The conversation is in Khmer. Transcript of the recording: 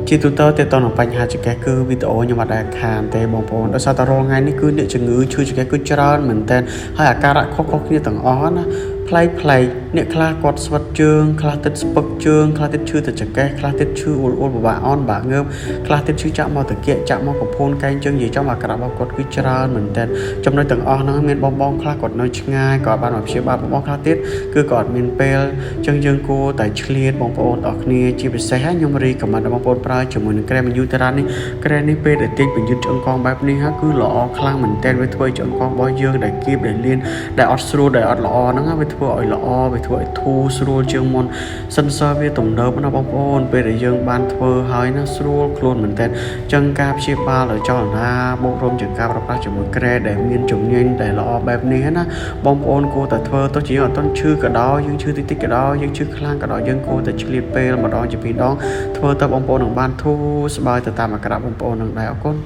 ជាទូទៅតើតនៅបញ្ហាចង្កេះគឺវីដេអូខ្ញុំអត់ដែលខានទេបងប្អូនដោយសារតែរាល់ថ្ងៃនេះគឺអ្នកជំងឺឈឺចង្កេះគឺច្រើនមែនតើហើយអាការៈខុសៗគ្នាទាំងអស់ណាប្លែកអ្នកខ្លះគាត់ស្វិតជើងខ្លះទឹកស្ពឹកជើងខ្លះទឹកឈឺទៅចង្កេះខ្លះទឹកឈឺអ៊ុលពិបាកអន់បាក់ងើបខ្លះទឹកឈឺចាក់មកតាគៀកចាក់មកកំភួនកែងជើងនិយាយចំអាការៈរបស់គាត់គឺច្រើនមែនតើចំណុចទាំងអស់ហ្នឹងមានបងខ្លះគាត់នៅឆ្ងាយគាត់បានមកព្យាបាលបងខ្លះទៀតគឺគាត់អត់មានពេលអញ្ចឹងយើងគួរតែឆ្លៀតបងប្អូនអរគ្នាជាពិសេសខ្ញុំរីកមែនបងប្អូនប្រើជាមួយនឹងក្រែមយូតារ៉ានេះក្រែមនេះពេលដែលទាញពន្យឺតឆ្អឹងកងបែបនេះគឺល្អខ្លាំងមែនតើវាធ្វើឆ្អឹងកងរបស់យើងដែលគៀបដែលលៀនដែលអត់ស្រួលដែលអត់ល្អហ្នឹងវាធ្វើឲ្យល្អវាធ្វើឲ្យធូរស្រួលជាងមុនសិនសើវាទំនើបណាបងប្អូនពេលដែលយើងបានធ្វើហើយណាស្រួលខ្លួនមែនតើអញ្ចឹងការព្យាបាលដោយចលនាបូករួមជាការប្រើប្រាស់ជាមួយក្រែដែលមានជំនាញដែលល្អបែបនេះណាបងប្អូនគួរតែធ្វើទៅជាអត់ទាន់ឈឺក៏ដោយយើងឈឺតិចក៏ដោយយើងឈឺខ្លាំងក៏ដោយយើងគួរតែឆ្លៀតពេលម្ដងជាពីរដងធ្វើទៅបងប្អូននឹងបានធូរស្បើយទៅតាមអាការៈបងប្អូននឹងដែរអរគុណ